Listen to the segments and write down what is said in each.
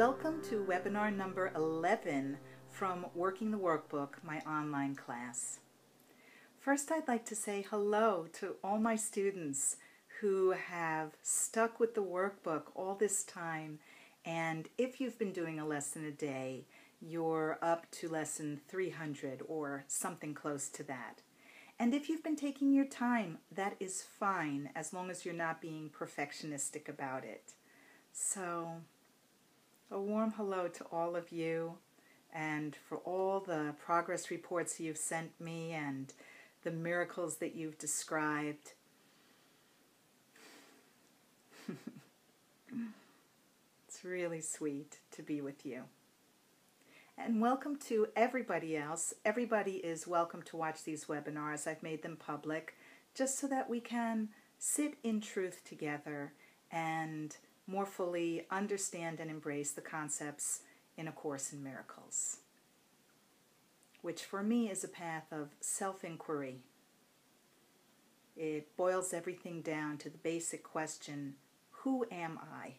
Welcome to webinar number 11 from Working the Workbook, my online class. First, I'd like to say hello to all my students who have stuck with the workbook all this time, and if you've been doing a lesson a day, you're up to lesson 300 or something close to that. And if you've been taking your time, that is fine, as long as you're not being perfectionistic about it. So, a warm hello to all of you, and for all the progress reports you've sent me and the miracles that you've described. It's really sweet to be with you. And welcome to everybody else. Everybody is welcome to watch these webinars. I've made them public just so that we can sit in truth together and more fully understand and embrace the concepts in A Course in Miracles, which for me is a path of self-inquiry. It boils everything down to the basic question, who am I?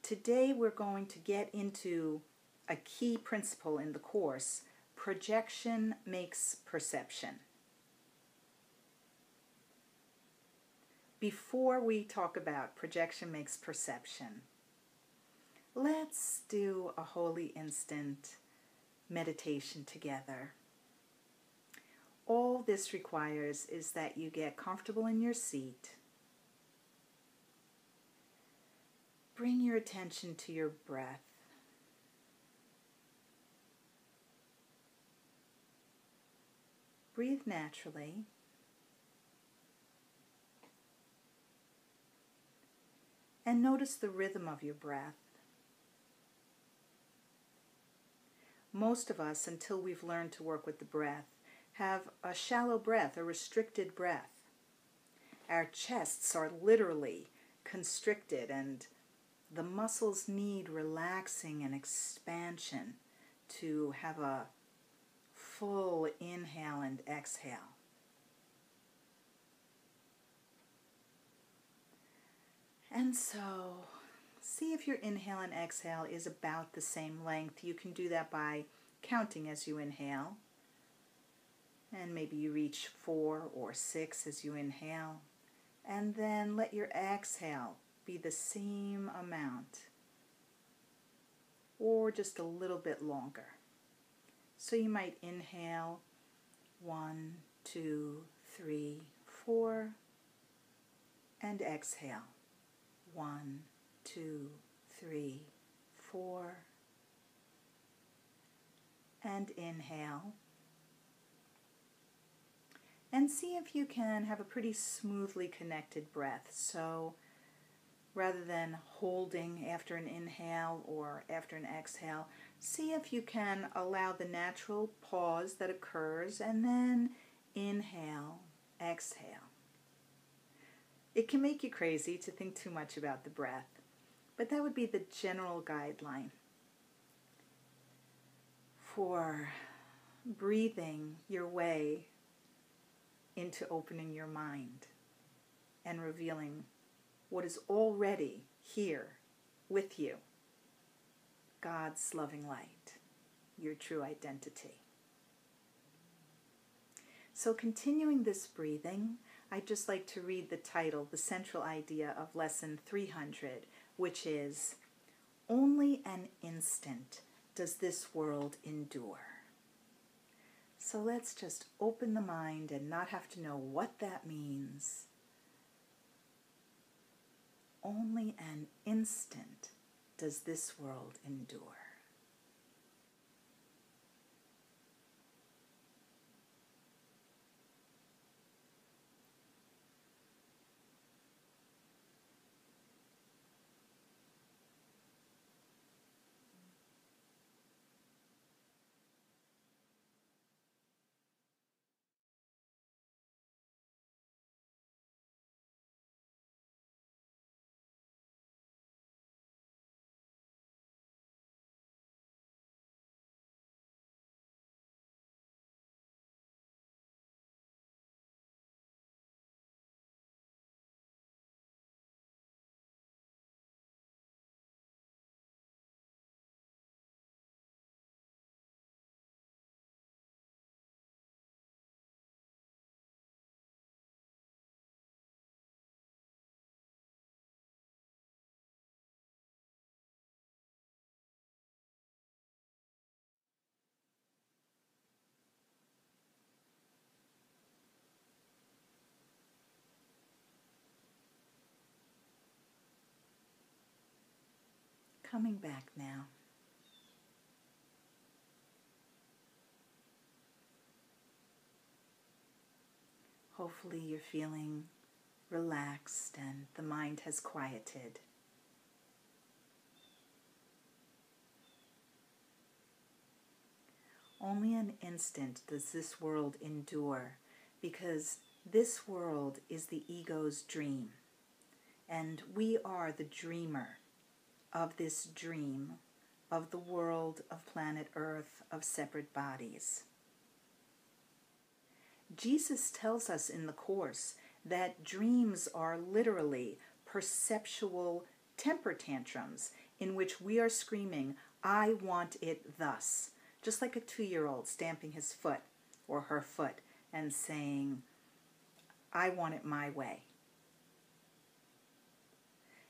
Today we're going to get into a key principle in the course, projection makes perception. Before we talk about projection makes perception, let's do a holy instant meditation together. All this requires is that you get comfortable in your seat. Bring your attention to your breath. Breathe naturally. And notice the rhythm of your breath. Most of us, until we've learned to work with the breath, have a shallow breath, a restricted breath. Our chests are literally constricted, and the muscles need relaxing and expansion to have a full inhale and exhale. And so, see if your inhale and exhale is about the same length. You can do that by counting as you inhale. And maybe you reach 4 or 6 as you inhale. And then let your exhale be the same amount, or just a little bit longer. So you might inhale 1, 2, 3, 4, and exhale 1, 2, 3, 4, and inhale. And see if you can have a pretty smoothly connected breath. So rather than holding after an inhale or after an exhale, see if you can allow the natural pause that occurs and then inhale, exhale. It can make you crazy to think too much about the breath, but that would be the general guideline for breathing your way into opening your mind and revealing what is already here with you, God's loving light, your true identity. So continuing this breathing, I'd just like to read the title, the central idea of lesson 300, which is, only an instant does this world endure. So let's just open the mind and not have to know what that means. Only an instant does this world endure. Coming back now. Hopefully you're feeling relaxed and the mind has quieted. Only an instant does this world endure, because this world is the ego's dream, and we are the dreamer of this dream of the world of planet Earth of separate bodies. Jesus tells us in the Course that dreams are literally perceptual temper tantrums in which we are screaming, "I want it thus," just like a 2-year-old stamping his foot or her foot and saying, "I want it my way."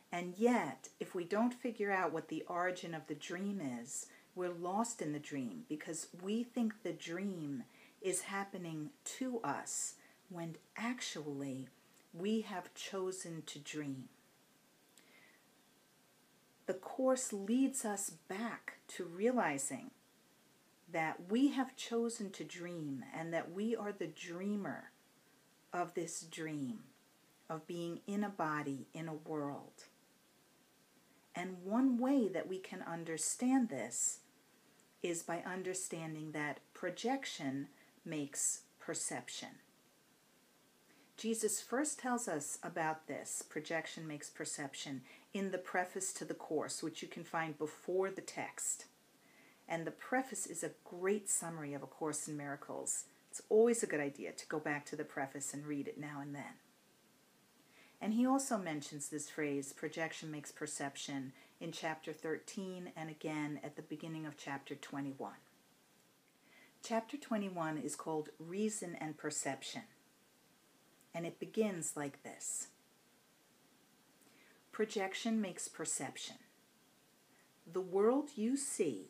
And yet, if we don't figure out what the origin of the dream is, we're lost in the dream because we think the dream is happening to us when actually we have chosen to dream. The Course leads us back to realizing that we have chosen to dream and that we are the dreamer of this dream of being in a body, in a world. And one way that we can understand this is by understanding that projection makes perception. Jesus first tells us about this, projection makes perception, in the preface to the Course, which you can find before the text. And the preface is a great summary of A Course in Miracles. It's always a good idea to go back to the preface and read it now and then. And he also mentions this phrase, projection makes perception, in chapter 13 and again at the beginning of chapter 21. Chapter 21 is called Reason and Perception, and it begins like this. Projection makes perception. The world you see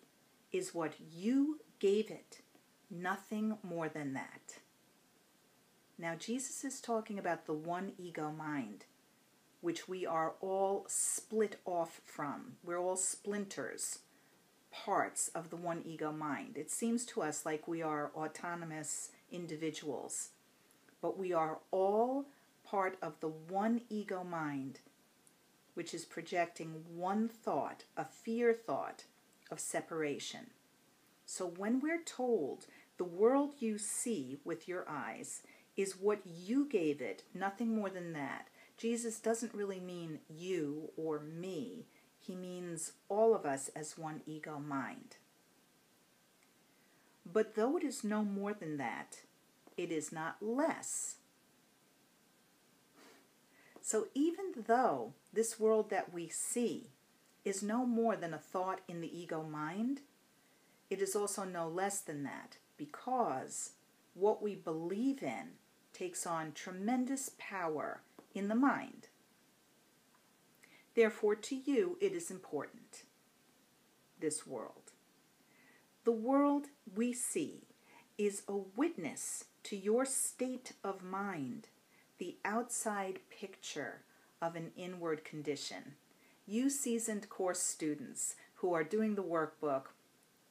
is what you gave it, nothing more than that. Now, Jesus is talking about the one ego mind, which we are all split off from. We're all splinters, parts of the one ego mind. It seems to us like we are autonomous individuals, but we are all part of the one ego mind, which is projecting one thought, a fear thought of separation. So when we're told the world you see with your eyes is what you gave it, nothing more than that, Jesus doesn't really mean you or me. He means all of us as one ego mind. But though it is no more than that, it is not less. So even though this world that we see is no more than a thought in the ego mind, it is also no less than that, because what we believe in takes on tremendous power in the mind. Therefore, to you, it is important, this world. The world we see is a witness to your state of mind, the outside picture of an inward condition. You seasoned Course students who are doing the workbook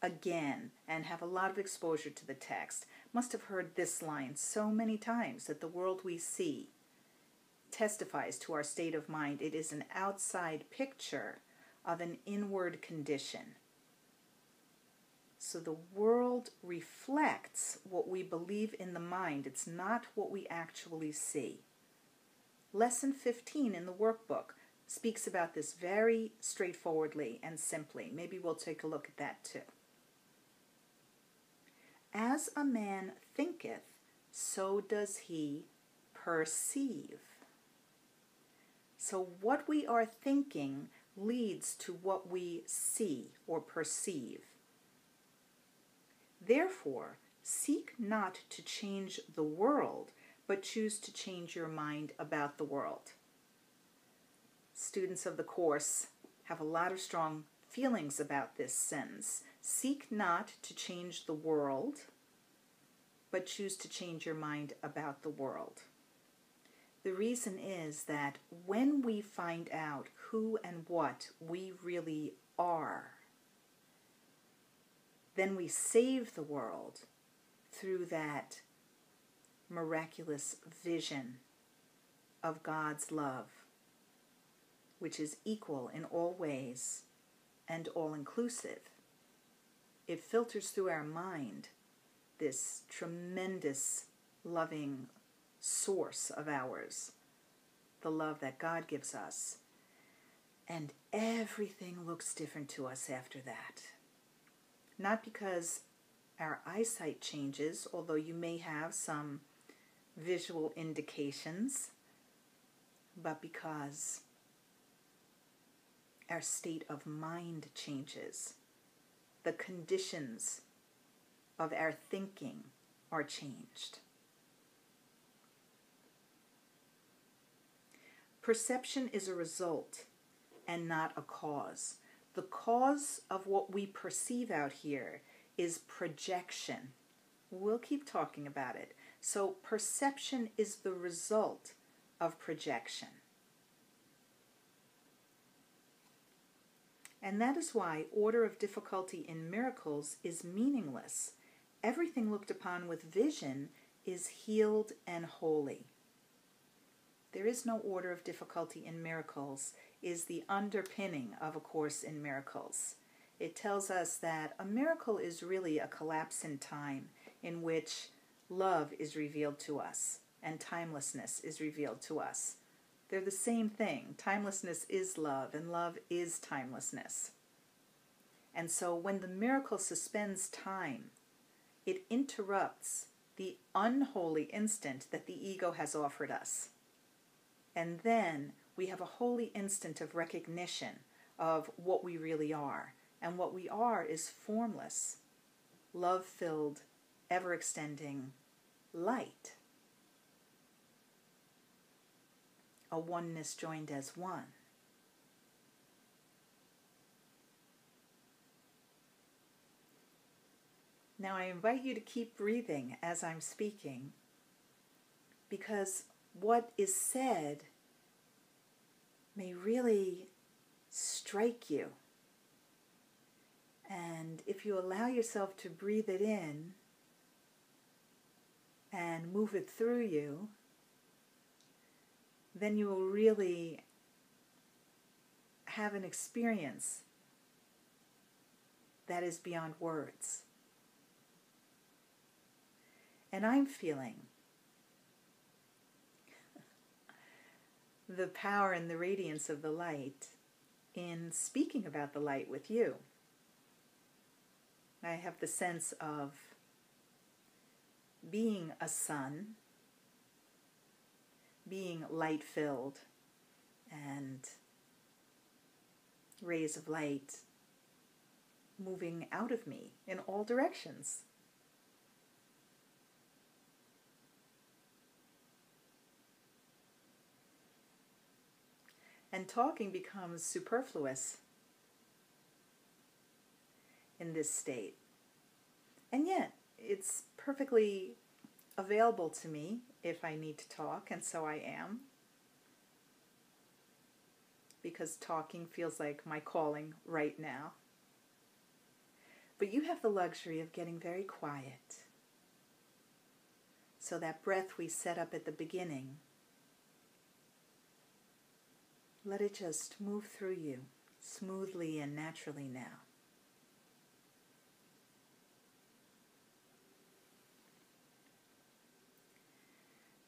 again and have a lot of exposure to the text must have heard this line so many times, that the world we see testifies to our state of mind. It is an outside picture of an inward condition. So the world reflects what we believe in the mind. It's not what we actually see. Lesson 15 in the workbook speaks about this very straightforwardly and simply. Maybe we'll take a look at that too. As a man thinketh, so does he perceive. So what we are thinking leads to what we see or perceive. Therefore, seek not to change the world, but choose to change your mind about the world. Students of the Course have a lot of strong feelings about this sentence. Seek not to change the world, but choose to change your mind about the world. The reason is that when we find out who and what we really are, then we save the world through that miraculous vision of God's love, which is equal in all ways and all-inclusive. It filters through our mind, this tremendous loving source of ours, the love that God gives us. And everything looks different to us after that. Not because our eyesight changes, although you may have some visual indications, but because our state of mind changes. The conditions of our thinking are changed. Perception is a result and not a cause. The cause of what we perceive out here is projection. We'll keep talking about it. So perception is the result of projection. And that is why order of difficulty in miracles is meaningless. Everything looked upon with vision is healed and holy. There is no order of difficulty in miracles is the underpinning of A Course in Miracles. It tells us that a miracle is really a collapse in time in which love is revealed to us and timelessness is revealed to us. They're the same thing. Timelessness is love, and love is timelessness. And so when the miracle suspends time, it interrupts the unholy instant that the ego has offered us. And then we have a holy instant of recognition of what we really are. And what we are is formless, love-filled, ever-extending light. A oneness joined as one. Now I invite you to keep breathing as I'm speaking, because what is said may really strike you. And if you allow yourself to breathe it in and move it through you, then you will really have an experience that is beyond words. And I'm feeling the power and the radiance of the light in speaking about the light with you. I have the sense of being a sun, being light-filled, and rays of light moving out of me in all directions. And talking becomes superfluous in this state. And yet, it's perfectly available to me if I need to talk, and so I am. Because talking feels like my calling right now. But you have the luxury of getting very quiet. So that breath we set up at the beginning, let it just move through you smoothly and naturally now.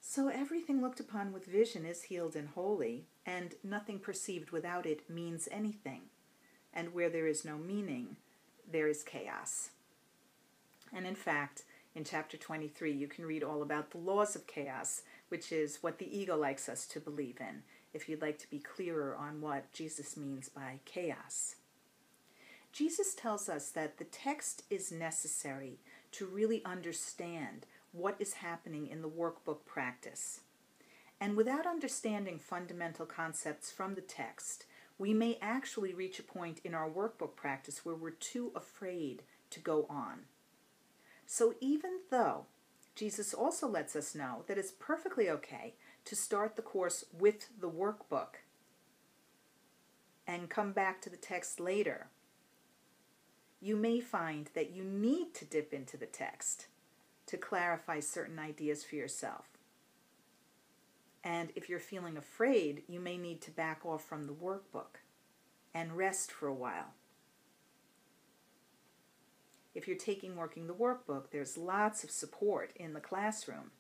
So everything looked upon with vision is healed and holy, and nothing perceived without it means anything. And where there is no meaning, there is chaos. And in fact, in chapter 23, you can read all about the laws of chaos, which is what the ego likes us to believe in, if you'd like to be clearer on what Jesus means by chaos. Jesus tells us that the text is necessary to really understand what is happening in the workbook practice. And without understanding fundamental concepts from the text, we may actually reach a point in our workbook practice where we're too afraid to go on. So even though Jesus also lets us know that it's perfectly okay to start the course with the workbook and come back to the text later you may find that you need to dip into the text to clarify certain ideas for yourself. And if you're feeling afraid, you may need to back off from the workbook and rest for a while. If you're working the workbook, there's lots of support in the classroom,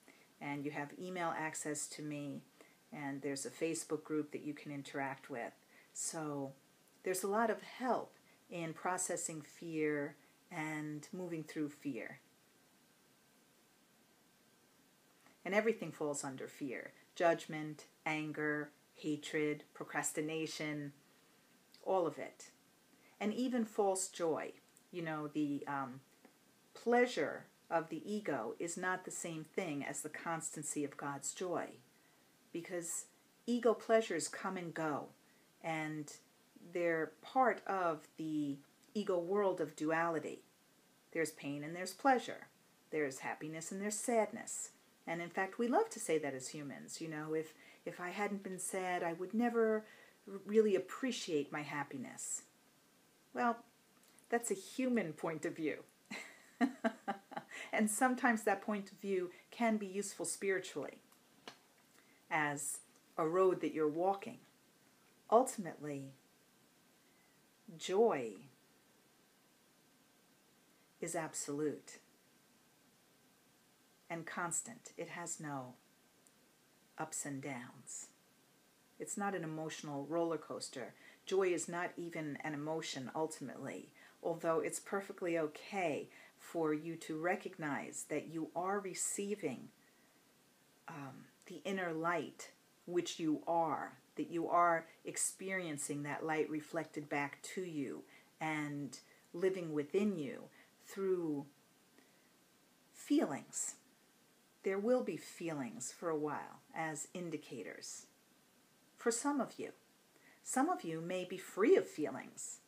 and you have email access to me, and there's a Facebook group that you can interact with. So there's a lot of help in processing fear and moving through fear. And everything falls under fear: judgment, anger, hatred, procrastination, all of it. And even false joy. You know, the pleasure of the ego is not the same thing as the constancy of God's joy, because ego pleasures come and go, and they're part of the ego world of duality. There's pain and there's pleasure. There's happiness and there's sadness. And in fact, we love to say that as humans. You know, if I hadn't been sad, I would never really appreciate my happiness. Well, that's a human point of view. And sometimes that point of view can be useful spiritually as a road that you're walking. Ultimately, joy is absolute and constant. It has no ups and downs. It's not an emotional roller coaster. Joy is not even an emotion ultimately, although it's perfectly okay for you to recognize that you are receiving the inner light which you are, that you are experiencing that light reflected back to you and living within you through feelings. There will be feelings for a while as indicators. For some of you may be free of feelings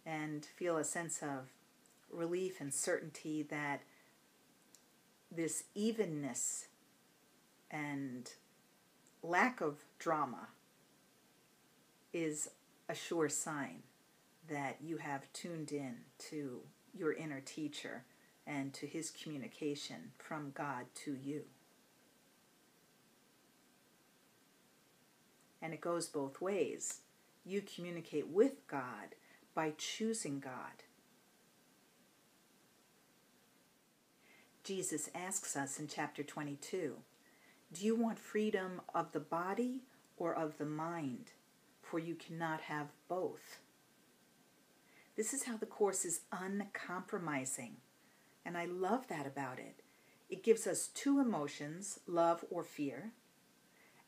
and feel a sense of relief and certainty that this evenness and lack of drama is a sure sign that you have tuned in to your inner teacher and to his communication from God to you. And it goes both ways. You communicate with God by choosing God. Jesus asks us in chapter 22, do you want freedom of the body or of the mind? For you cannot have both. This is how the Course is uncompromising. And I love that about it. It gives us two emotions, love or fear.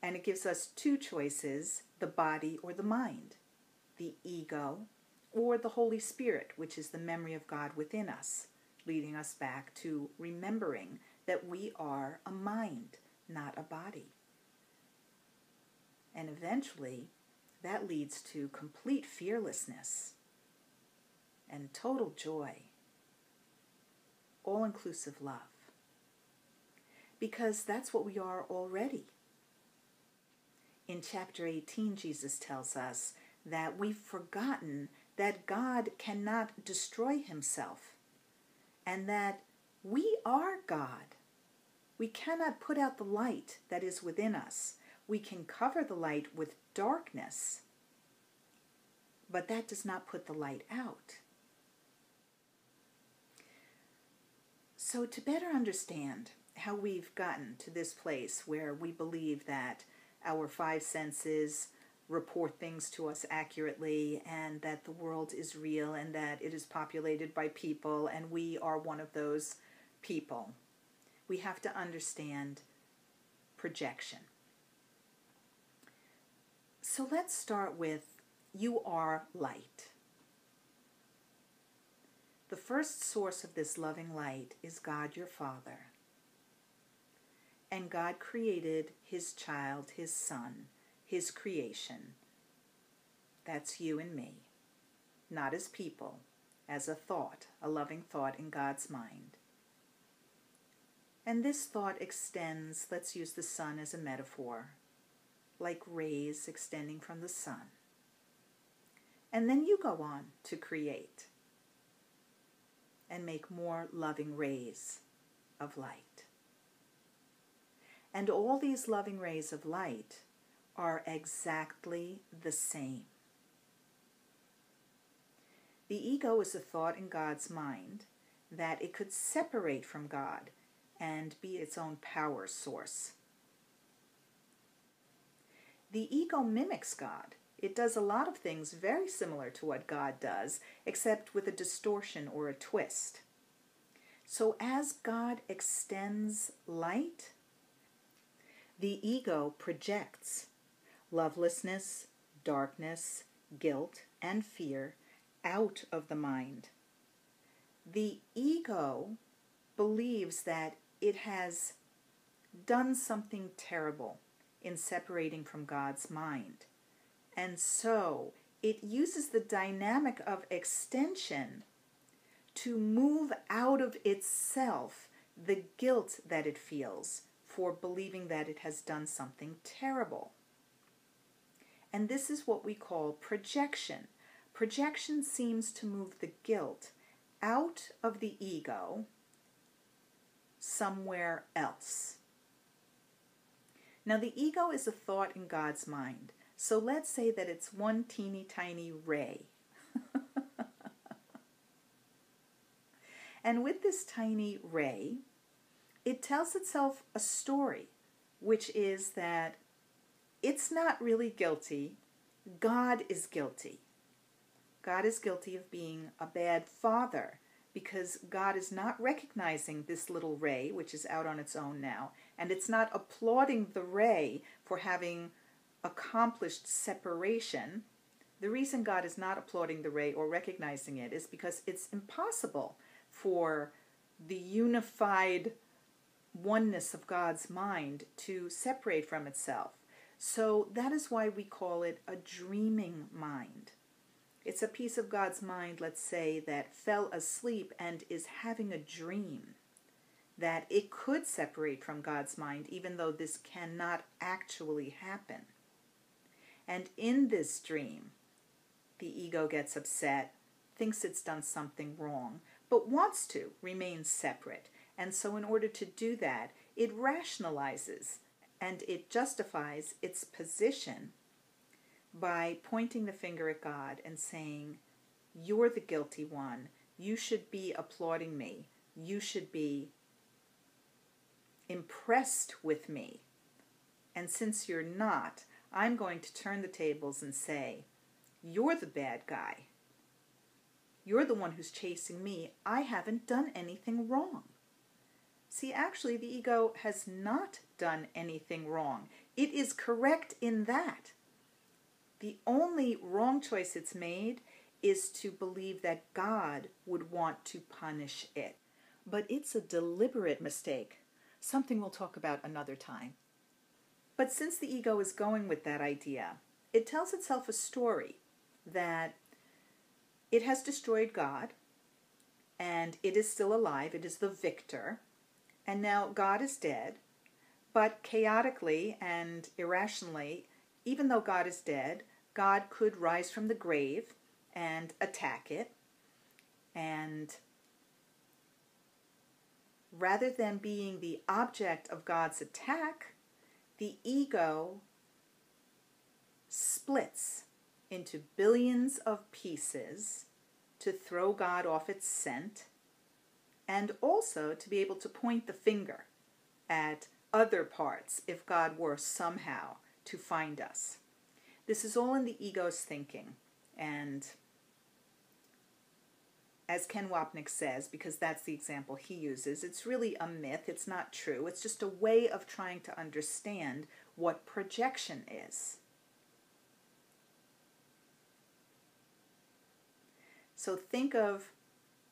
And it gives us two choices, the body or the mind, the ego or the Holy Spirit, which is the memory of God within us, leading us back to remembering that we are a mind, not a body. And eventually, that leads to complete fearlessness and total joy, all-inclusive love. Because that's what we are already. In chapter 18, Jesus tells us that we've forgotten that God cannot destroy himself and that we are God. We cannot put out the light that is within us. We can cover the light with darkness, but that does not put the light out. So to better understand how we've gotten to this place where we believe that our five senses report things to us accurately and that the world is real and that it is populated by people and we are one of those people, we have to understand projection. So let's start with you are light. The first source of this loving light is God your Father. And God created his child, his son, his creation. That's you and me. Not as people, as a thought, a loving thought in God's mind. And this thought extends, let's use the sun as a metaphor, like rays extending from the sun. And then you go on to create. and make more loving rays of light. And all these loving rays of light are exactly the same. The ego is a thought in God's mind that it could separate from God and be its own power source. The ego mimics God. It does a lot of things very similar to what God does, except with a distortion or a twist. So as God extends light, the ego projects lovelessness, darkness, guilt, and fear out of the mind. The ego believes that it has done something terrible in separating from God's mind. And so it uses the dynamic of extension to move out of itself the guilt that it feels for believing that it has done something terrible. And this is what we call projection. Projection seems to move the guilt out of the ego somewhere else. Now, the ego is a thought in God's mind. So let's say that it's one teeny tiny ray. And with this tiny ray, it tells itself a story, which is that it's not really guilty. God is guilty. God is guilty of being a bad father because God is not recognizing this little ray, which is out on its own now, and it's not applauding the ray for having accomplished separation. The reason God is not applauding the ray or recognizing it is because it's impossible for the unified oneness of God's mind to separate from itself. So that is why we call it a dreaming mind. It's a piece of God's mind, let's say, that fell asleep and is having a dream that it could separate from God's mind, even though this cannot actually happen. And in this dream, the ego gets upset, thinks it's done something wrong, but wants to remain separate. And so in order to do that, it rationalizes and it justifies its position by pointing the finger at God and saying, "You're the guilty one. You should be applauding me. You should be impressed with me. And since you're not, I'm going to turn the tables and say, you're the bad guy. You're the one who's chasing me. I haven't done anything wrong." See, actually, the ego has not done anything wrong. It is correct in that. The only wrong choice it's made is to believe that God would want to punish it. But it's a deliberate mistake, something we'll talk about another time. But since the ego is going with that idea, it tells itself a story that it has destroyed God, and it is still alive, it is the victor, and now God is dead, but chaotically and irrationally, even though God is dead, God could rise from the grave and attack it, and rather than being the object of God's attack, the ego splits into billions of pieces to throw God off its scent, and also to be able to point the finger at other parts if God were somehow to find us. This is all in the ego's thinking, and as Ken Wapnick says, because that's the example he uses, it's really a myth, it's not true, it's just a way of trying to understand what projection is. So think of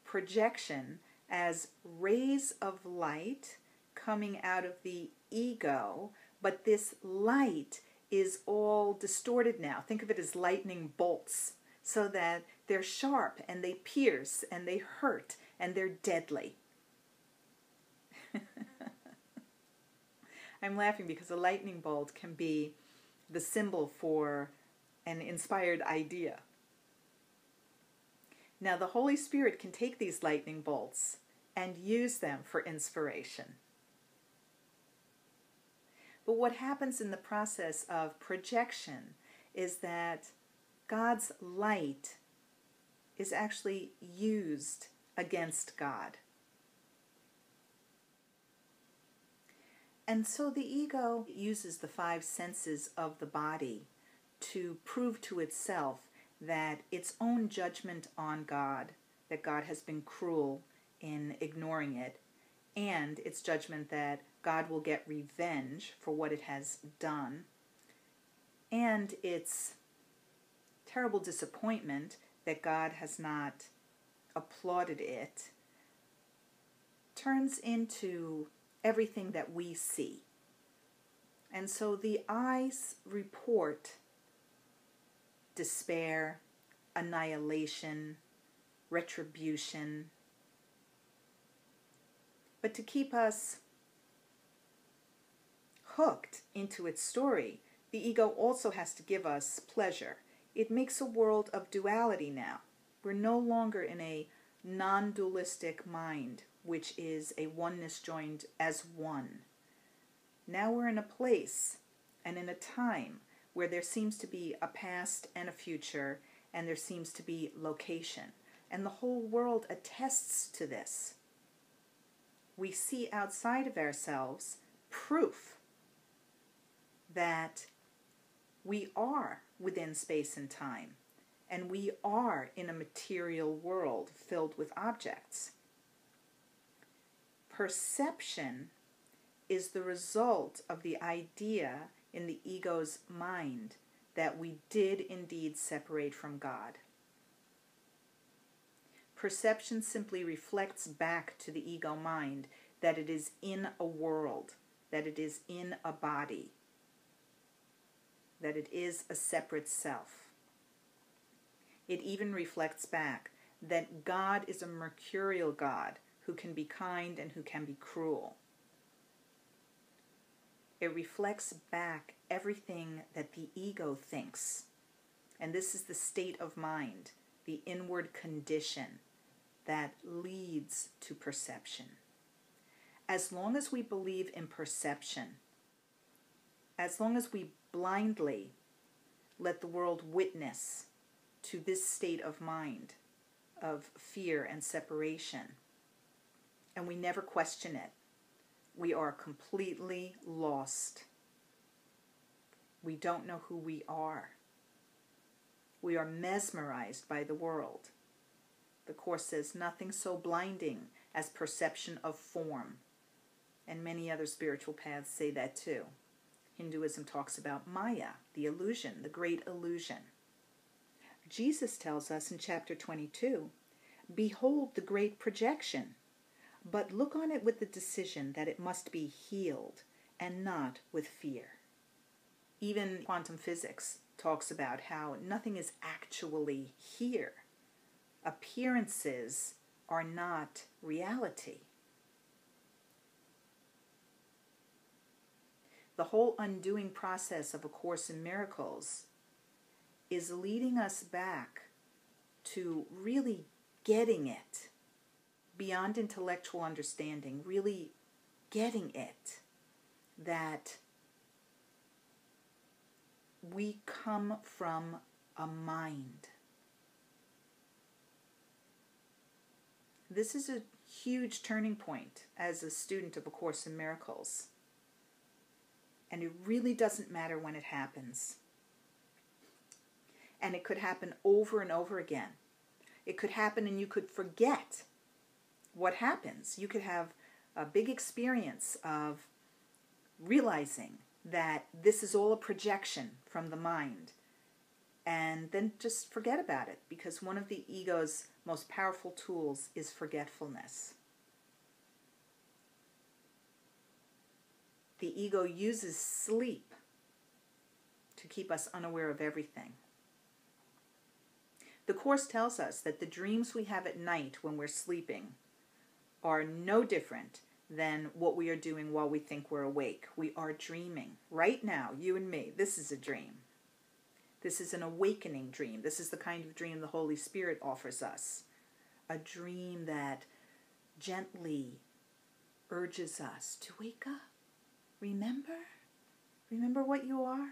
projection as rays of light coming out of the ego, but this light is all distorted now. Think of it as lightning bolts, so that they're sharp and they pierce and they hurt and they're deadly. I'm laughing because a lightning bolt can be the symbol for an inspired idea. Now, the Holy Spirit can take these lightning bolts and use them for inspiration. But what happens in the process of projection is that God's light is actually used against God. And so the ego uses the five senses of the body to prove to itself that its own judgment on God, that God has been cruel in ignoring it, and its judgment that God will get revenge for what it has done, and its terrible disappointment that God has not applauded it, turns into everything that we see. And so the eyes report despair, annihilation, retribution. But to keep us hooked into its story, the ego also has to give us pleasure. It makes a world of duality now. We're no longer in a non-dualistic mind, which is a oneness joined as one. Now we're in a place and in a time where there seems to be a past and a future, and there seems to be location. And the whole world attests to this. We see outside of ourselves proof that we are within space and time, and we are in a material world filled with objects. Perception is the result of the idea in the ego's mind that we did indeed separate from God. Perception simply reflects back to the ego mind that it is in a world, that it is in a body, that it is a separate self. It even reflects back that God is a mercurial God who can be kind and who can be cruel. It reflects back everything that the ego thinks. And this is the state of mind, the inward condition that leads to perception. As long as we believe in perception, as long as we blindly let the world witness to this state of mind, of fear and separation, and we never question it, we are completely lost. We don't know who we are. We are mesmerized by the world. The Course says nothing so blinding as perception of form. And many other spiritual paths say that too. Hinduism talks about Maya, the illusion, the great illusion. Jesus tells us in chapter 22, "Behold the great projection, but look on it with the decision that it must be healed and not with fear." Even quantum physics talks about how nothing is actually here. Appearances are not reality. The whole undoing process of A Course in Miracles is leading us back to really getting it beyond intellectual understanding, really getting it, that we come from a mind. This is a huge turning point as a student of A Course in Miracles. And it really doesn't matter when it happens. And it could happen over and over again. It could happen and you could forget what happens. You could have a big experience of realizing that this is all a projection from the mind, and then just forget about it, because one of the ego's most powerful tools is forgetfulness. The ego uses sleep to keep us unaware of everything. The Course tells us that the dreams we have at night when we're sleeping are no different than what we are doing while we think we're awake. We are dreaming. Right now, you and me, this is a dream. This is an awakening dream. This is the kind of dream the Holy Spirit offers us. a dream that gently urges us to wake up. Remember? Remember what you are?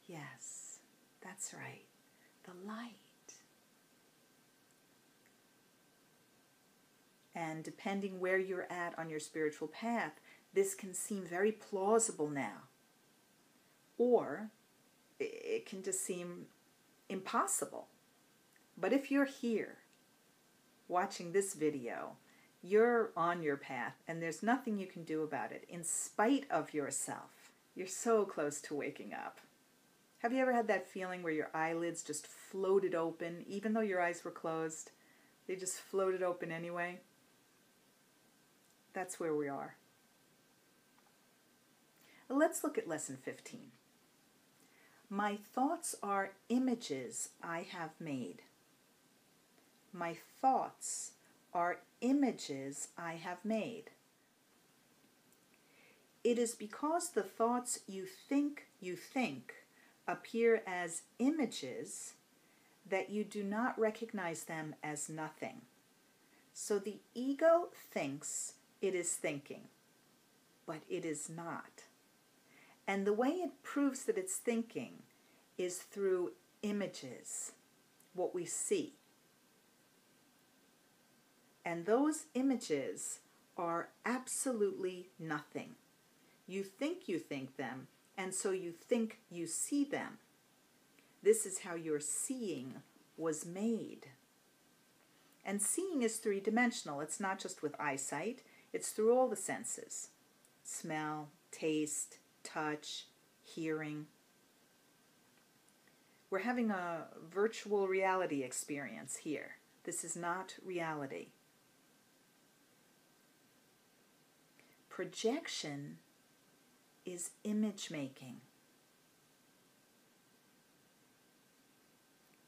Yes, that's right. The light. And depending where you're at on your spiritual path, this can seem very plausible now. Or it can just seem impossible. But if you're here watching this video, you're on your path and there's nothing you can do about it in spite of yourself. You're so close to waking up. Have you ever had that feeling where your eyelids just floated open, even though your eyes were closed? They just floated open anyway? That's where we are. Let's look at lesson 15. My thoughts are images I have made. My thoughts are images I have made. It is because the thoughts you think appear as images that you do not recognize them as nothing. So the ego thinks it is thinking, but it is not. And the way it proves that it's thinking is through images, what we see. And those images are absolutely nothing. You think them, and so you think you see them. This is how your seeing was made. And seeing is three-dimensional. It's not just with eyesight. It's through all the senses. Smell, taste, touch, hearing. We're having a virtual reality experience here. This is not reality. Projection is image making.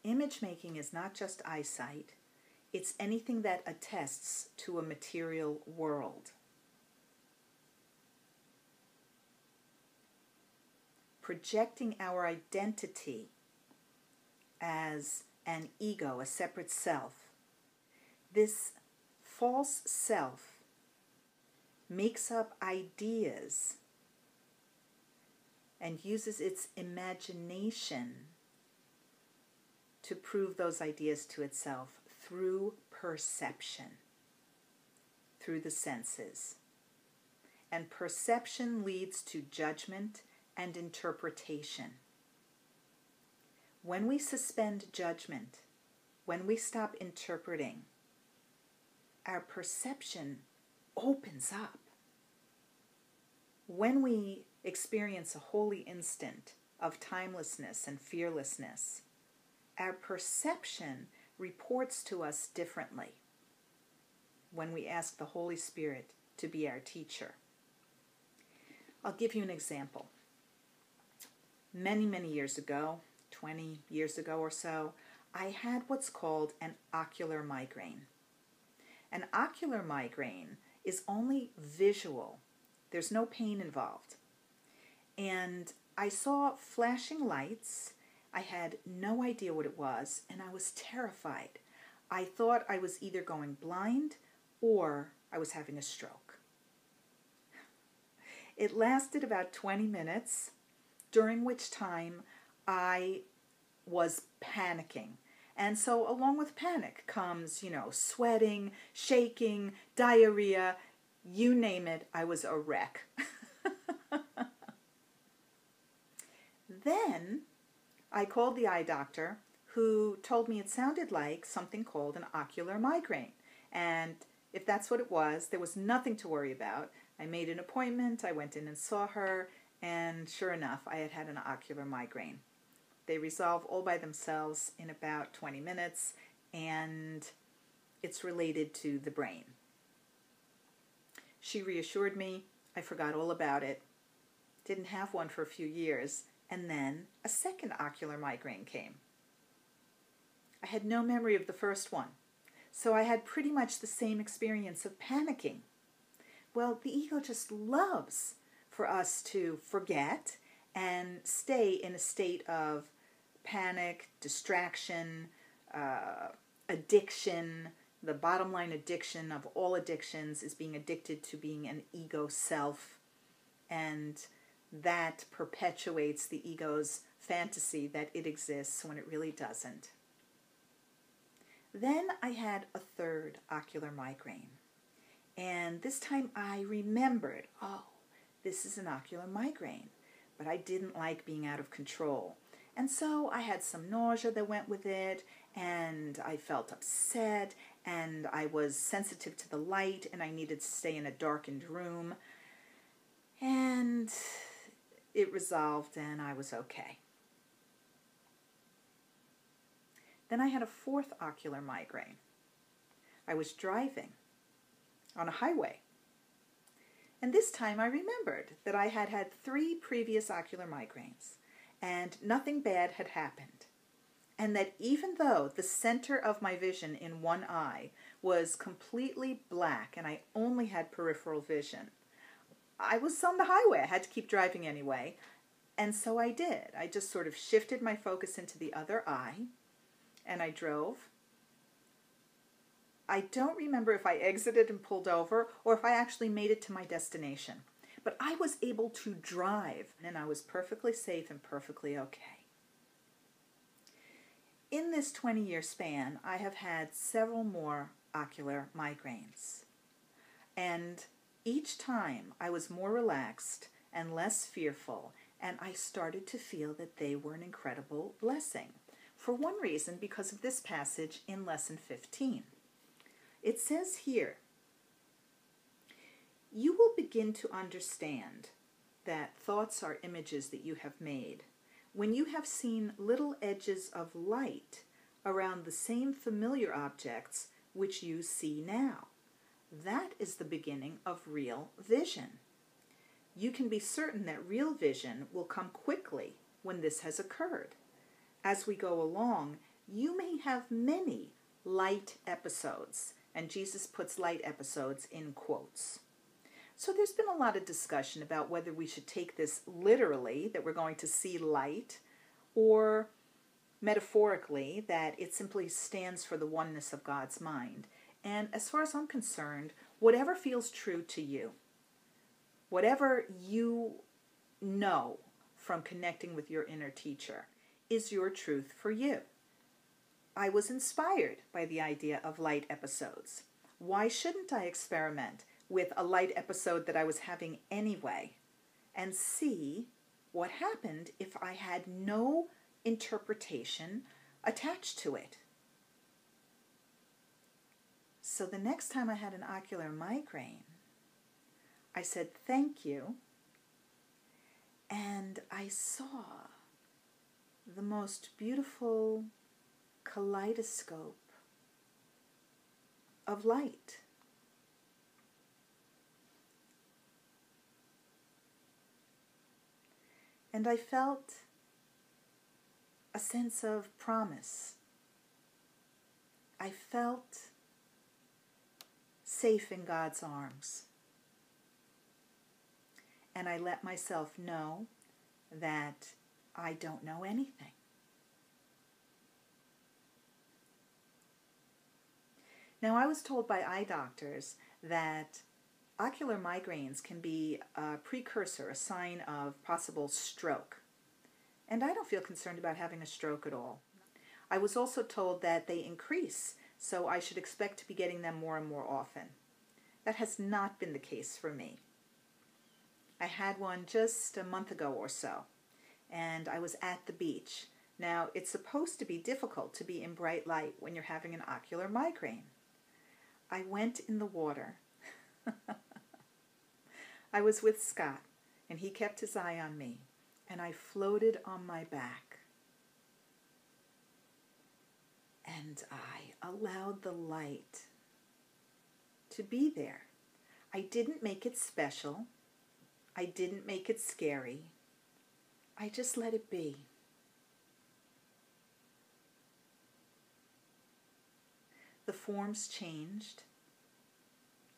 Image making is not just eyesight. It's anything that attests to a material world. Projecting our identity as an ego, a separate self. This false self makes up ideas and uses its imagination to prove those ideas to itself through perception, through the senses. And perception leads to judgment and interpretation. When we suspend judgment, when we stop interpreting, our perception opens up. When we experience a holy instant of timelessness and fearlessness, our perception reports to us differently when we ask the Holy Spirit to be our teacher. I'll give you an example. Many, many years ago, 20 years ago or so, I had what's called an ocular migraine. An ocular migraine is only visual. There's no pain involved. And I saw flashing lights. I had no idea what it was, and I was terrified. I thought I was either going blind or I was having a stroke. It lasted about 20 minutes, during which time I was panicking. And so along with panic comes, sweating, shaking, diarrhea, you name it, I was a wreck. Then I called the eye doctor, who told me it sounded like something called an ocular migraine. And if that's what it was, there was nothing to worry about. I made an appointment, I went in and saw her, and sure enough, I had had an ocular migraine. They resolve all by themselves in about 20 minutes, and it's related to the brain. She reassured me. I forgot all about it. Didn't have one for a few years, and then a second ocular migraine came. I had no memory of the first one, so I had pretty much the same experience of panicking. Well, the ego just loves for us to forget and stay in a state of panic, distraction, addiction, the bottom line addiction of all addictions is being addicted to being an ego self, and that perpetuates the ego's fantasy that it exists when it really doesn't. Then I had a third ocular migraine, and this time I remembered, oh, this is an ocular migraine, but I didn't like being out of control. And so I had some nausea that went with it, and I felt upset, and I was sensitive to the light, and I needed to stay in a darkened room. And it resolved, and I was okay. Then I had a fourth ocular migraine. I was driving on a highway. And this time I remembered that I had had 3 previous ocular migraines, and nothing bad had happened. And that even though the center of my vision in one eye was completely black and I only had peripheral vision, I was on the highway. I had to keep driving anyway. And so I did. I just sort of shifted my focus into the other eye, and I drove. I don't remember if I exited and pulled over or if I actually made it to my destination. But I was able to drive, and I was perfectly safe and perfectly okay. In this 20-year span, I have had several more ocular migraines. And each time I was more relaxed and less fearful, and I started to feel that they were an incredible blessing. For one reason, because of this passage in Lesson 15. It says here, you will begin to understand that thoughts are images that you have made when you have seen little edges of light around the same familiar objects which you see now. That is the beginning of real vision. You can be certain that real vision will come quickly when this has occurred. As we go along, you may have many light episodes, and Jesus puts light episodes in quotes. So there's been a lot of discussion about whether we should take this literally, that we're going to see light, or metaphorically, that it simply stands for the oneness of God's mind. And as far as I'm concerned, whatever feels true to you, whatever you know from connecting with your inner teacher, is your truth for you. I was inspired by the idea of light episodes. Why shouldn't I experiment with a light episode that I was having anyway and see what happened if I had no interpretation attached to it? So the next time I had an ocular migraine, I said thank you, and I saw the most beautiful kaleidoscope of light. And I felt a sense of promise. I felt safe in God's arms. And I let myself know that I don't know anything. Now, I was told by eye doctors that ocular migraines can be a precursor, a sign of possible stroke. And I don't feel concerned about having a stroke at all. I was also told that they increase, so I should expect to be getting them more and more often. That has not been the case for me. I had one just a month ago or so, and I was at the beach. Now, it's supposed to be difficult to be in bright light when you're having an ocular migraine. I went in the water. I was with Scott, and he kept his eye on me, and I floated on my back. And I allowed the light to be there. I didn't make it special. I didn't make it scary. I just let it be. The forms changed.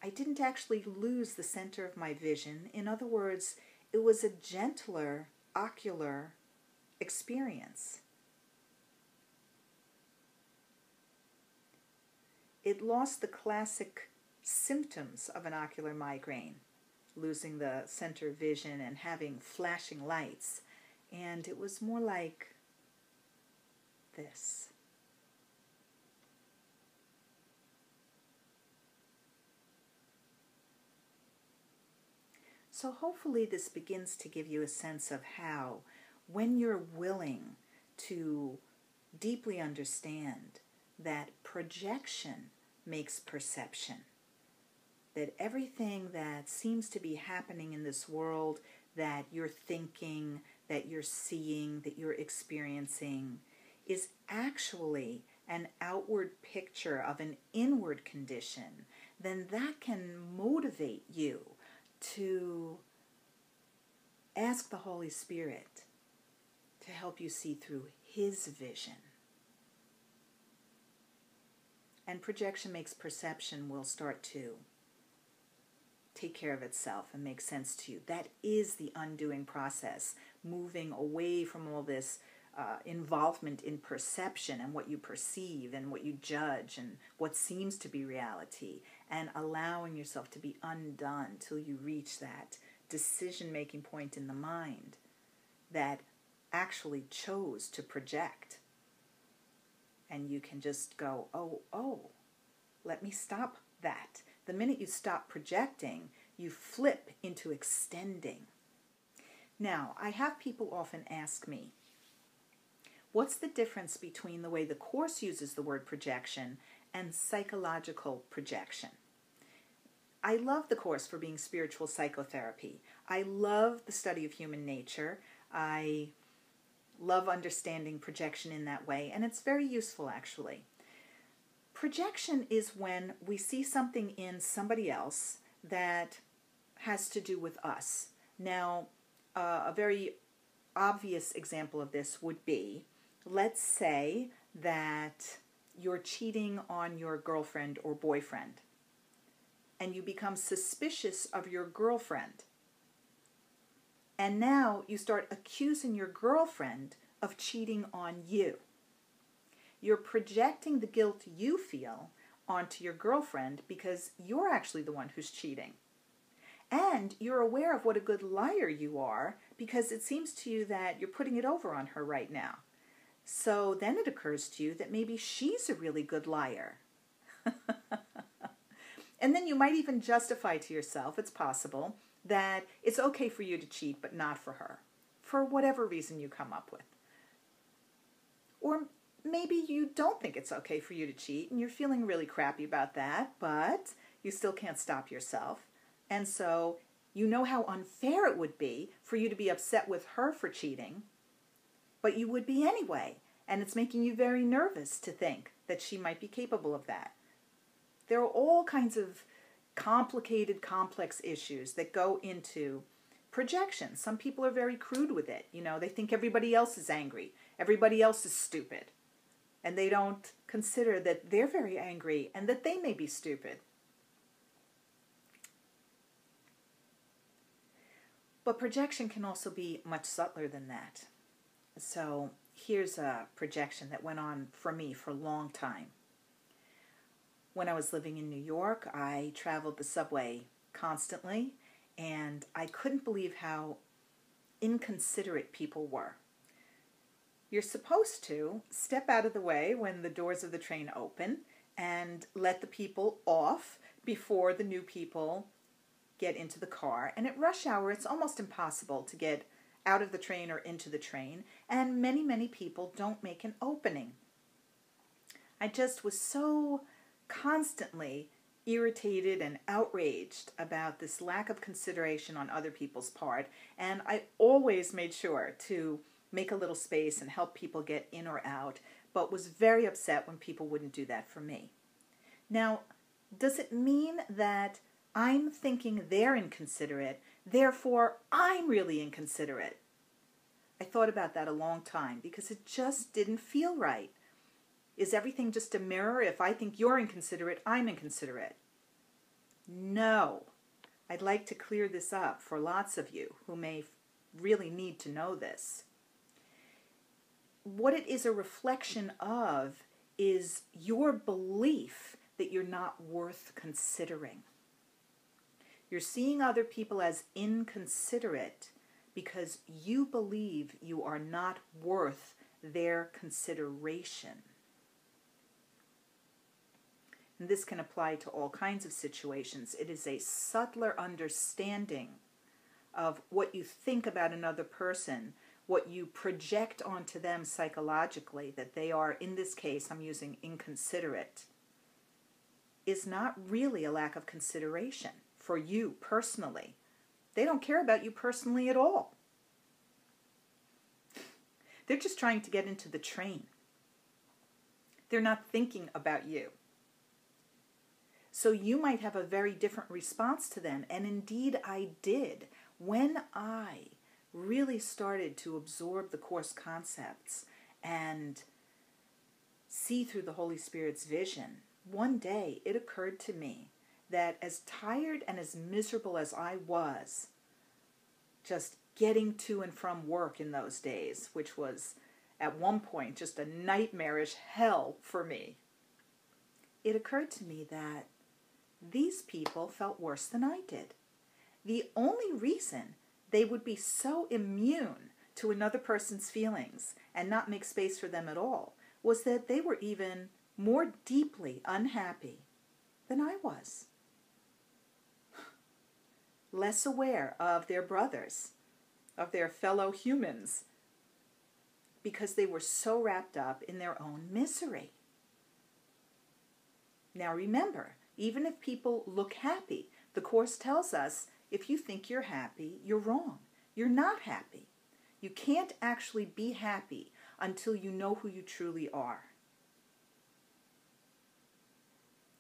I didn't actually lose the center of my vision. In other words, it was a gentler ocular experience. it lost the classic symptoms of an ocular migraine, losing the center vision and having flashing lights. And it was more like this. So hopefully this begins to give you a sense of how, when you're willing to deeply understand that projection makes perception, that everything that seems to be happening in this world that you're thinking, that you're seeing, that you're experiencing, is actually an outward picture of an inward condition, then that can motivate you to ask the Holy Spirit to help you see through His vision. And projection makes perception will start to take care of itself and make sense to you. That is the undoing process, moving away from all this involvement in perception and what you perceive and what you judge and what seems to be reality, and allowing yourself to be undone till you reach that decision-making point in the mind that actually chose to project. And you can just go, oh, let me stop that. The minute you stop projecting, you flip into extending. Now, I have people often ask me, what's the difference between the way the Course uses the word projection and psychological projection? I love the Course for being spiritual psychotherapy. I love the study of human nature. I love understanding projection in that way, and it's very useful actually. Projection is when we see something in somebody else that has to do with us. Now, a very obvious example of this would be, let's say that you're cheating on your girlfriend or boyfriend, and you become suspicious of your girlfriend. And now you start accusing your girlfriend of cheating on you. You're projecting the guilt you feel onto your girlfriend because you're actually the one who's cheating. And you're aware of what a good liar you are because it seems to you that you're putting it over on her right now. So then it occurs to you that maybe she's a really good liar. And then you might even justify to yourself, it's possible, that it's okay for you to cheat but not for her, for whatever reason you come up with. Or maybe you don't think it's okay for you to cheat and you're feeling really crappy about that, but you still can't stop yourself. And so you know how unfair it would be for you to be upset with her for cheating, but you would be anyway. And it's making you very nervous to think that she might be capable of that. There are all kinds of complicated, complex issues that go into projection. Some people are very crude with it. You know, they think everybody else is angry. Everybody else is stupid. And they don't consider that they're very angry and that they may be stupid. But projection can also be much subtler than that. So here's a projection that went on for me for a long time. When I was living in New York, I traveled the subway constantly, and I couldn't believe how inconsiderate people were. You're supposed to step out of the way when the doors of the train open and let the people off before the new people get into the car. And at rush hour, it's almost impossible to get out of the train or into the train, and many people don't make an opening. I just was so constantly irritated and outraged about this lack of consideration on other people's part, and I always made sure to make a little space and help people get in or out, but was very upset when people wouldn't do that for me. Now, does it mean that I'm thinking they're inconsiderate, therefore I'm really inconsiderate? I thought about that a long time because it just didn't feel right. Is everything just a mirror? If I think you're inconsiderate, I'm inconsiderate. No. I'd like to clear this up for lots of you who may really need to know this. What it is a reflection of is your belief that you're not worth considering. You're seeing other people as inconsiderate because you believe you are not worth their consideration. And this can apply to all kinds of situations. It is a subtler understanding of what you think about another person, what you project onto them psychologically, that they are, in this case, I'm using inconsiderate, is not really a lack of consideration for you personally. They don't care about you personally at all. They're just trying to get into the train. They're not thinking about you. So you might have a very different response to them. And indeed I did. When I really started to absorb the Course concepts and see through the Holy Spirit's vision, one day it occurred to me that as tired and as miserable as I was, just getting to and from work in those days, which was at one point just a nightmarish hell for me, it occurred to me that these people felt worse than I did. The only reason they would be so immune to another person's feelings and not make space for them at all was that they were even more deeply unhappy than I was. Less aware of their brothers, of their fellow humans, because they were so wrapped up in their own misery. Now remember, even if people look happy, the Course tells us if you think you're happy, you're wrong. You're not happy. You can't actually be happy until you know who you truly are.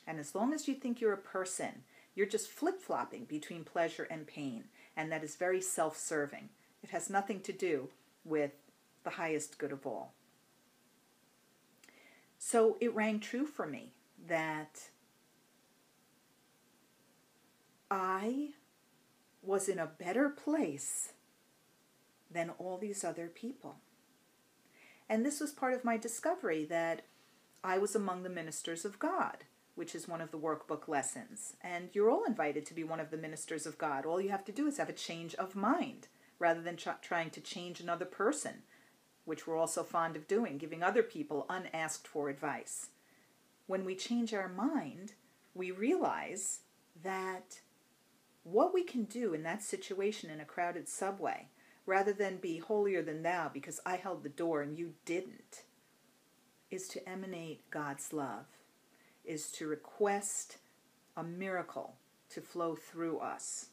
And as long as you think you're a person, you're just flip-flopping between pleasure and pain, and that is very self-serving. It has nothing to do with the highest good of all. So it rang true for me that I was in a better place than all these other people. And this was part of my discovery that I was among the ministers of God, which is one of the workbook lessons. And you're all invited to be one of the ministers of God. All you have to do is have a change of mind rather than trying to change another person, which we're also fond of doing, giving other people unasked for advice. When we change our mind, we realize that what we can do in that situation in a crowded subway, rather than be holier than thou because I held the door and you didn't, is to emanate God's love, is to request a miracle to flow through us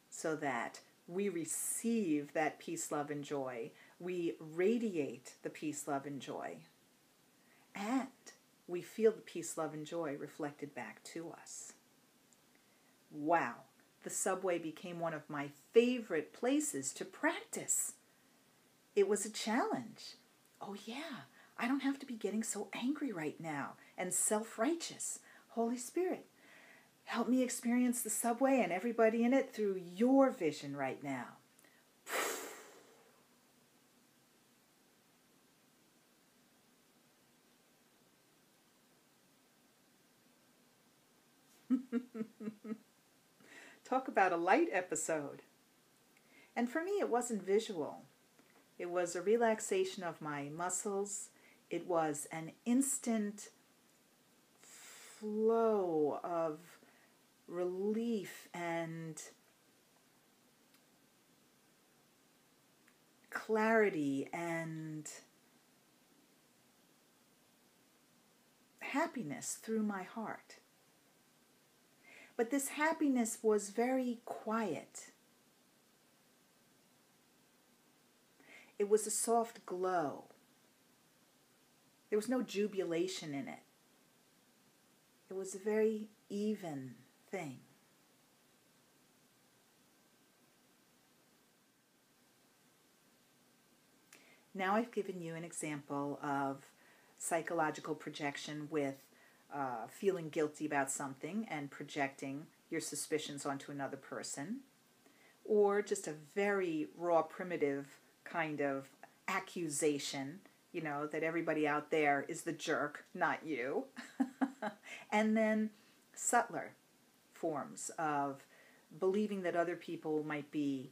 so that we receive that peace, love, and joy. We radiate the peace, love, and joy. And we feel the peace, love, and joy reflected back to us. Wow, the subway became one of my favorite places to practice. It was a challenge. Oh yeah, I don't have to be getting so angry right now and self-righteous. Holy Spirit, help me experience the subway and everybody in it through your vision right now. Talk about a light episode. And for me, it wasn't visual. It was a relaxation of my muscles. It was an instant flow of relief and clarity and happiness through my heart. But this happiness was very quiet. It was a soft glow. There was no jubilation in it. It was a very even thing. Now I've given you an example of psychological projection with feeling guilty about something and projecting your suspicions onto another person, or just a very raw, primitive kind of accusation, that everybody out there is the jerk, not you. And then subtler forms of believing that other people might be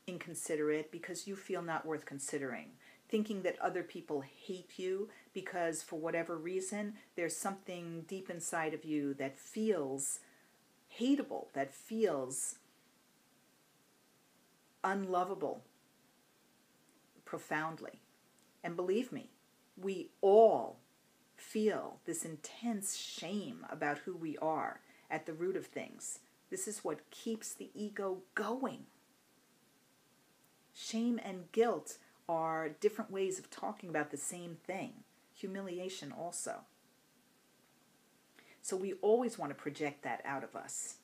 inconsiderate because you feel not worth considering. Thinking that other people hate you because for whatever reason there's something deep inside of you that feels hateable, that feels unlovable profoundly. And believe me, we all feel this intense shame about who we are at the root of things. This is what keeps the ego going. Shame and guilt are different ways of talking about the same thing. Humiliation also. So we always want to project that out of us.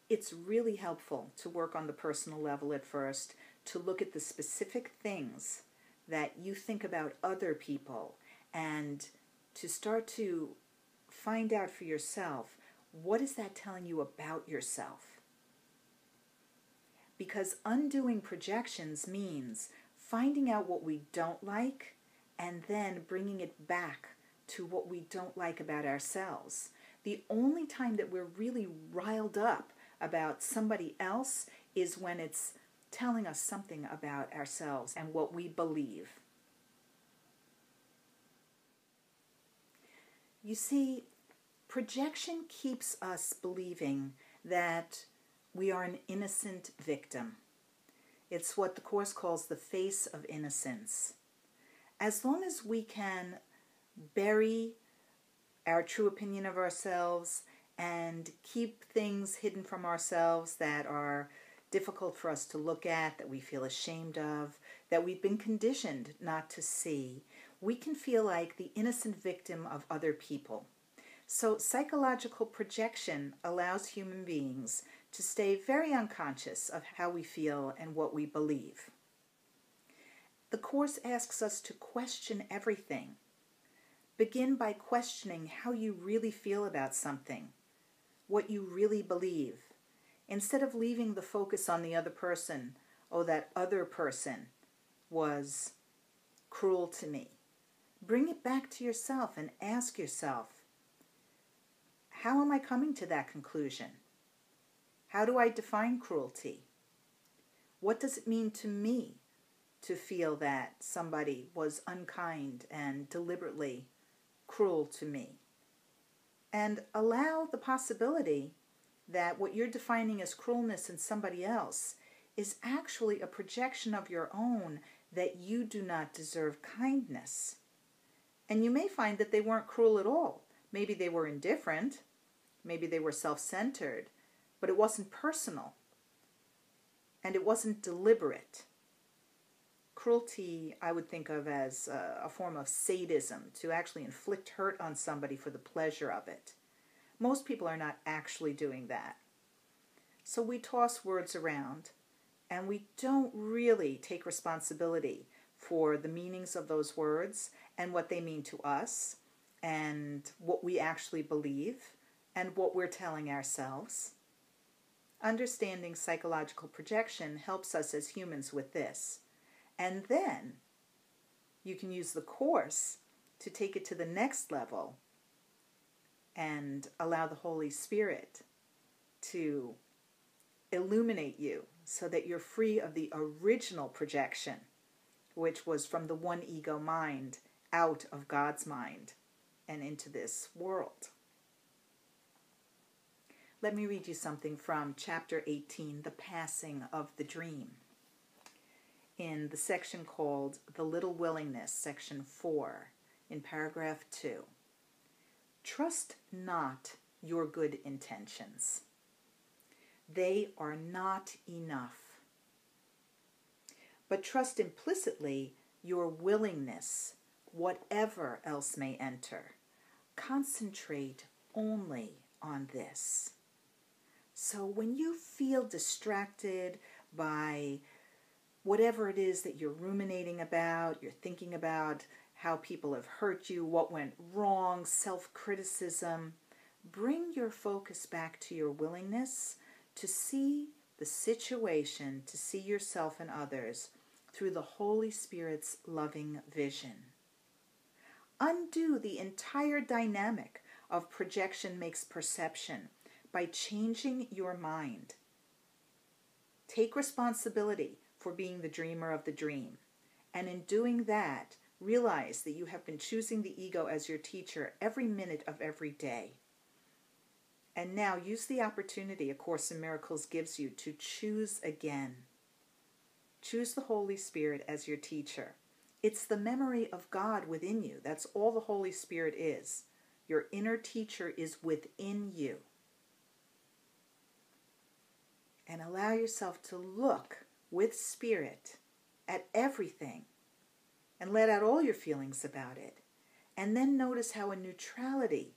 It's really helpful to work on the personal level at first, to look at the specific things that you think about other people and to start to find out for yourself, what is that telling you about yourself? Because undoing projections means finding out what we don't like and then bringing it back to what we don't like about ourselves. The only time that we're really riled up about somebody else is when it's telling us something about ourselves and what we believe. You see, projection keeps us believing that we are an innocent victim. It's what the Course calls the Face of Innocence. As long as we can bury our true opinion of ourselves and keep things hidden from ourselves that are difficult for us to look at, that we feel ashamed of, that we've been conditioned not to see, we can feel like the innocent victim of other people. So psychological projection allows human beings to stay very unconscious of how we feel and what we believe. The Course asks us to question everything. Begin by questioning how you really feel about something, what you really believe, instead of leaving the focus on the other person. Oh, that other person was cruel to me. Bring it back to yourself and ask yourself, how am I coming to that conclusion? How do I define cruelty? What does it mean to me to feel that somebody was unkind and deliberately cruel to me? And allow the possibility that what you're defining as cruelness in somebody else is actually a projection of your own, that you do not deserve kindness. And you may find that they weren't cruel at all. Maybe they were indifferent. Maybe they were self-centered. But it wasn't personal. And it wasn't deliberate. Cruelty, I would think of as a form of sadism, to actually inflict hurt on somebody for the pleasure of it. Most people are not actually doing that. So we toss words around, and we don't really take responsibility for the meanings of those words and what they mean to us and what we actually believe and what we're telling ourselves. Understanding psychological projection helps us as humans with this. And then you can use the Course to take it to the next level and allow the Holy Spirit to illuminate you so that you're free of the original projection, which was from the one ego mind out of God's mind and into this world. Let me read you something from chapter 18, The Passing of the Dream, in the section called The Little Willingness, section 4, in paragraph 2. Trust not your good intentions. They are not enough. But trust implicitly your willingness, whatever else may enter. Concentrate only on this. So when you feel distracted by whatever it is that you're ruminating about, you're thinking about how people have hurt you, what went wrong, self-criticism, bring your focus back to your willingness to see the situation, to see yourself and others through the Holy Spirit's loving vision. Undo the entire dynamic of projection makes perception by changing your mind. Take responsibility for being the dreamer of the dream. And in doing that, realize that you have been choosing the ego as your teacher every minute of every day. And now use the opportunity A Course in Miracles gives you to choose again. Choose the Holy Spirit as your teacher. It's the memory of God within you. That's all the Holy Spirit is. Your inner teacher is within you. And allow yourself to look with spirit at everything and let out all your feelings about it. And then notice how a neutrality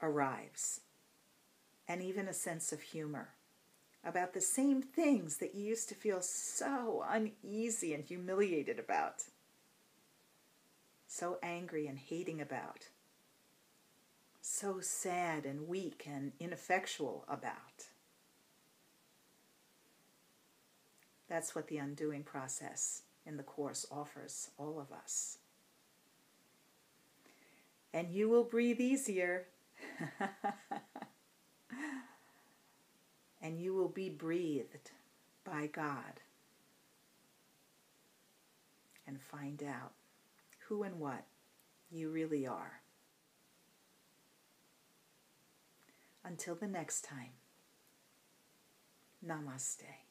arrives and even a sense of humor about the same things that you used to feel so uneasy and humiliated about, so angry and hating about, so sad and weak and ineffectual about. That's what the undoing process in the Course offers all of us. And you will breathe easier. And you will be breathed by God. And find out who and what you really are. Until the next time, namaste.